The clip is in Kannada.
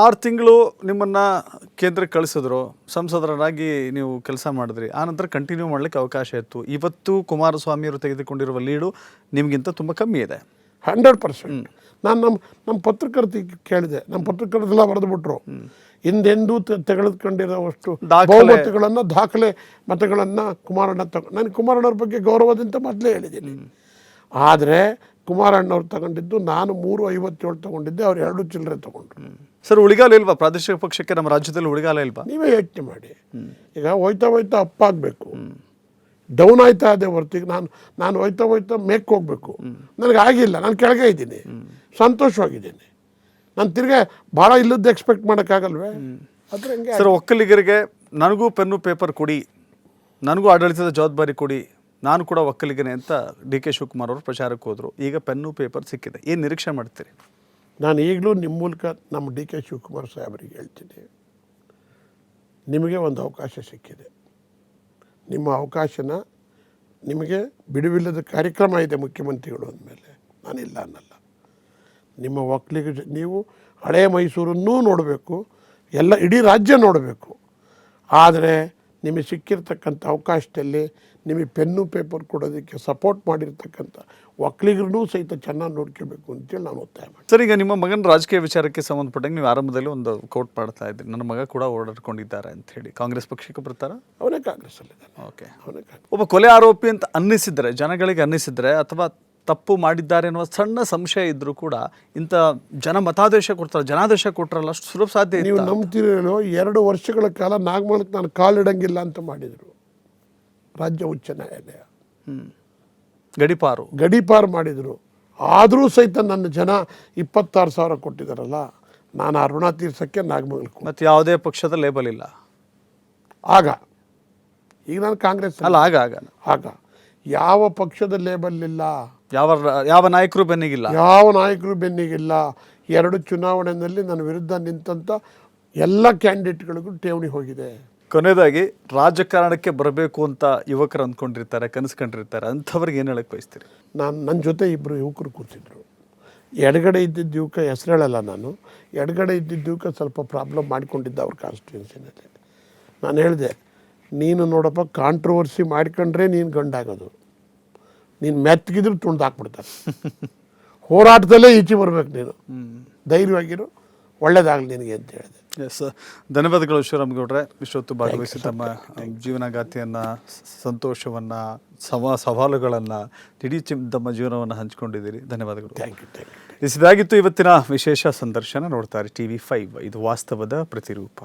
6 ತಿಂಗಳು ನಿಮ್ಮನ್ನು ಕೇಂದ್ರಕ್ಕೆ ಕಳಿಸಿದ್ರು, ಸಂಸದರಾಗಿ ನೀವು ಕೆಲಸ ಮಾಡಿದ್ರಿ. ಆನಂತರ ಕಂಟಿನ್ಯೂ ಮಾಡಲಿಕ್ಕೆ ಅವಕಾಶ ಇತ್ತು. ಇವತ್ತು ಕುಮಾರಸ್ವಾಮಿಯವರು ತೆಗೆದುಕೊಂಡಿರುವ ಲೀಡು ನಿಮಗಿಂತ ತುಂಬ ಕಮ್ಮಿ ಇದೆ. 100%. ನಾನು ನಮ್ಮ ಪತ್ರಕರ್ತಿಗೆ ಕೇಳಿದೆ, ನಮ್ಮ ಪತ್ರಕರ್ತರೆಲ್ಲ ಬರೆದು ಬಿಟ್ರು, ಹಿಂದೆಂದೂ ತೆಗೆದುಕೊಂಡಿರೋವಷ್ಟು ಬಹುಮತಗಳನ್ನು ದಾಖಲೆ ಮತಗಳನ್ನು ಕುಮಾರಣ್ಣ ನಾನು ಕುಮಾರಣ್ಣವ್ರ ಬಗ್ಗೆ ಗೌರವದಿಂದ ಮೊದಲೇ ಹೇಳಿದ್ದೀನಿ. ಆದರೆ ಕುಮಾರಣ್ಣವ್ರು ತಗೊಂಡಿದ್ದು ನಾನು 357 ತಗೊಂಡಿದ್ದೆ, ಅವ್ರು 2 ಚಿಲ್ಲರೆ ತಗೊಂಡ್ರು. ಸರ್, ಉಳಿಗಾಲ ಇಲ್ವಾ ಪ್ರಾದೇಶಿಕ ಪಕ್ಷಕ್ಕೆ? ನಮ್ಮ ರಾಜ್ಯದಲ್ಲಿ ಉಳಿಗಾಲ ಇಲ್ವಾ? ನೀವೇ ಯೋಚನೆ ಮಾಡಿ. ಈಗ ಹೋಯ್ತಾ ಅಪ್ ಆಗಬೇಕು, ಡೌನ್ ಆಯ್ತಾ ಅದೇ ಹೊರ್ತಿಗೆ ನಾನು ಹೋಯ್ತಾ ಮೇಕ್ ಹೋಗ್ಬೇಕು. ನನಗೆ ಆಗಿಲ್ಲ, ನಾನು ಕೆಳಗೆ ಇದ್ದೀನಿ, ಸಂತೋಷವಾಗಿದ್ದೀನಿ. ನಾನು ತಿರ್ಗಾ ಭಾಳ ಇಲ್ಲದ್ದು ಎಕ್ಸ್ಪೆಕ್ಟ್ ಮಾಡೋಕ್ಕಾಗಲ್ವೇ? ಅದ್ರ ಹಂಗೆ. ಸರ್, ಒಕ್ಕಲಿಗರಿಗೆ ನನಗೂ ಪೆನ್ನು ಪೇಪರ್ ಕೊಡಿ, ನನಗೂ ಆಡಳಿತದ ಜವಾಬ್ದಾರಿ ಕೊಡಿ, ನಾನು ಕೂಡ ಒಕ್ಕಲಿಗನೇ ಅಂತ ಡಿ.ಕೆ. ಶಿವಕುಮಾರ್ ಅವರು ಪ್ರಚಾರಕ್ಕೆ ಹೋದರು. ಈಗ ಪೆನ್ನು ಪೇಪರ್ ಸಿಕ್ಕಿದೆ, ಏನು ನಿರೀಕ್ಷೆ ಮಾಡ್ತೀರಿ? ನಾನು ಈಗಲೂ ನಿಮ್ಮ ಮೂಲಕ ನಮ್ಮ ಡಿ.ಕೆ. ಶಿವಕುಮಾರ್ ಸಾಹೇಬರಿಗೆ ಹೇಳ್ತೀನಿ, ನಿಮಗೆ ಒಂದು ಅವಕಾಶ ಸಿಕ್ಕಿದೆ. ನಿಮ್ಮ ಅವಕಾಶನ ನಿಮಗೆ ಬಿಡುವಿಲ್ಲದ ಕಾರ್ಯಕ್ರಮ ಇದೆ ಮುಖ್ಯಮಂತ್ರಿಗಳು ಅಂದಮೇಲೆ, ನಾನಿಲ್ಲ ಅನ್ನಲ್ಲ. ನಿಮ್ಮ ಒಕ್ಕಲಿಗ ನೀವು ಹಳೆಯ ಮೈಸೂರನ್ನೂ ನೋಡಬೇಕು, ಎಲ್ಲ ಇಡೀ ರಾಜ್ಯ ನೋಡಬೇಕು. ಆದರೆ ನಿಮಗೆ ಸಿಕ್ಕಿರ್ತಕ್ಕಂಥ ಅವಕಾಶದಲ್ಲಿ ನಿಮಗೆ ಪೆನ್ನು ಪೇಪರ್ ಕೊಡೋದಕ್ಕೆ ಸಪೋರ್ಟ್ ಮಾಡಿರ್ತಕ್ಕಂಥ ಒಕ್ಕಲಿಗರನ್ನೂ ಸಹಿತ ಚೆನ್ನಾಗಿ ನೋಡ್ಕೋಬೇಕು ಅಂತೇಳಿ ನಾನು ಒತ್ತಾಯ ಮಾಡಿ. ಸರ್, ಈಗ ನಿಮ್ಮ ಮಗನ ರಾಜಕೀಯ ವಿಚಾರಕ್ಕೆ ಸಂಬಂಧಪಟ್ಟಂಗೆ ನೀವು ಆರಂಭದಲ್ಲಿ ಒಂದು ಕೋಟ್ ಮಾಡ್ತಾ ಇದ್ದೀರಿ, ನನ್ನ ಮಗ ಕೂಡ ಓಡಾಡ್ಕೊಂಡಿದ್ದಾರೆ ಅಂತ ಹೇಳಿ. ಕಾಂಗ್ರೆಸ್ ಪಕ್ಷಕ್ಕೆ ಬರ್ತಾರ? ಅವನೇ ಕಾಂಗ್ರೆಸ್ಸಲ್ಲಿದ್ದಾನೆ. ಓಕೆ. ಅವನೇ ಒಬ್ಬ ಕೊಲೆ ಆರೋಪಿ ಅಂತ ಅನ್ನಿಸಿದ್ರೆ, ಜನಗಳಿಗೆ ಅನ್ನಿಸಿದ್ರೆ, ಅಥವಾ ತಪ್ಪು ಮಾಡಿದ್ದಾರೆ ಅನ್ನುವ ಸಣ್ಣ ಸಂಶಯ ಇದ್ದರೂ ಕೂಡ ಇಂಥ ಜನ ಮತಾದೇಶ ಕೊಡ್ತಾರೆ, ಜನಾದೇಶ ಕೊಟ್ಟರಲ್ಲ, ಅಷ್ಟು ಸುಲಭ ಸಾಧ್ಯ? ನೀವು ನಂಬ್ತಿರೋ 2 ವರ್ಷಗಳ ಕಾಲ ನಾಗಮಂಗಲಕ್ಕೆ ನಾನು ಕಾಲಿಡಂಗಿಲ್ಲ ಅಂತ ಮಾಡಿದರು ರಾಜ್ಯ ಉಚ್ಚ ನ್ಯಾಯಾಲಯ. ಗಡೀಪಾರು ಮಾಡಿದರು. ಆದರೂ ಸಹಿತ ನನ್ನ ಜನ 26,000 ಕೊಟ್ಟಿದ್ದಾರಲ್ಲ, ನಾನು ಆ ಋಣ ತೀರ್ಸೋಕ್ಕೆ ನಾಗಮಂಗಲಕ್ಕೆ. ಮತ್ತು ಯಾವುದೇ ಪಕ್ಷದ ಲೇಬಲ್ ಇಲ್ಲ ಆಗ. ಈಗ ನಾನು ಕಾಂಗ್ರೆಸ್ ಅಲ್ಲ, ಆಗ ಯಾವ ಪಕ್ಷದ ಲೇಬಲ್ ಇಲ್ಲ, ಯಾವ ನಾಯಕರು ಬೆನ್ನಿಗಿಲ್ಲ, ಯಾವ ನಾಯಕರು ಬೆನ್ನಿಗಿಲ್ಲ. 2 ಚುನಾವಣೆಯಲ್ಲಿ ನನ್ನ ವಿರುದ್ಧ ನಿಂತಂಥ ಎಲ್ಲ ಕ್ಯಾಂಡಿಡೇಟ್ಗಳಿಗೂ ಠೇವಣಿ ಹೋಗಿದೆ. ಕೊನೆಯದಾಗಿ, ರಾಜಕಾರಣಕ್ಕೆ ಬರಬೇಕು ಅಂತ ಯುವಕರು ಅಂದ್ಕೊಂಡಿರ್ತಾರೆ, ಕನಸು ಕಂಡಿರ್ತಾರೆ, ಅಂಥವ್ರಿಗೆ ಏನು ಹೇಳಕ್ಕೆ ಬಯಸ್ತೀರಿ? ನನ್ನ ಜೊತೆ 2 ಯುವಕರು ಕೂತಿದ್ರು. ಎಡಗಡೆ ಇದ್ದಿದ್ದ ಯುವಕ, ಹೆಸರು ಹೇಳಲ್ಲ ನಾನು, ಎಡಗಡೆ ಇದ್ದಿದ್ದ ಯುವಕ ಸ್ವಲ್ಪ ಪ್ರಾಬ್ಲಮ್ ಮಾಡಿಕೊಂಡಿದ್ದ ಅವ್ರ ಕಾನ್ಸ್ಟಿಟ್ಯೂನ್ಸಿನಲ್ಲಿ. ನಾನು ಹೇಳಿದೆ, ನೀನು ನೋಡಪ್ಪ, ಕಾಂಟ್ರವರ್ಸಿ ಮಾಡ್ಕೊಂಡ್ರೆ ನೀನು ಗಂಡಾಗೋದು, ನೀನು ಮೆತ್ತಗಿದ್ರು ತುಳ್ದು ಹಾಕ್ಬಿಡ್ತಾರೆ. ಹೋರಾಟದಲ್ಲೇ ಈಚೆ ಬರ್ಬೇಕು, ನೀನು ಧೈರ್ಯವಾಗಿರು, ಒಳ್ಳೇದಾಗಲಿ ನಿನಗೆ ಅಂತ ಹೇಳಿದೆ. ಎಸ್, ಧನ್ಯವಾದಗಳು ಶಿವರಾಮಗೌಡ್ರೆ. ಇಷ್ಟೊತ್ತು ಭಾಗವಹಿಸಿ ತಮ್ಮ ಜೀವನಗಾಥೆಯನ್ನು, ಸಂತೋಷವನ್ನು, ಸವಾಲುಗಳನ್ನು, ಇಡೀ ತಮ್ಮ ಜೀವನವನ್ನು ಹಂಚಿಕೊಂಡಿದ್ದೀರಿ. ಧನ್ಯವಾದಗಳು. Thank you. ಇದಾಗಿತ್ತು ಇವತ್ತಿನ ವಿಶೇಷ ಸಂದರ್ಶನ. ನೋಡ್ತಾರೆ TV5, ಇದು ವಾಸ್ತವದ ಪ್ರತಿರೂಪ.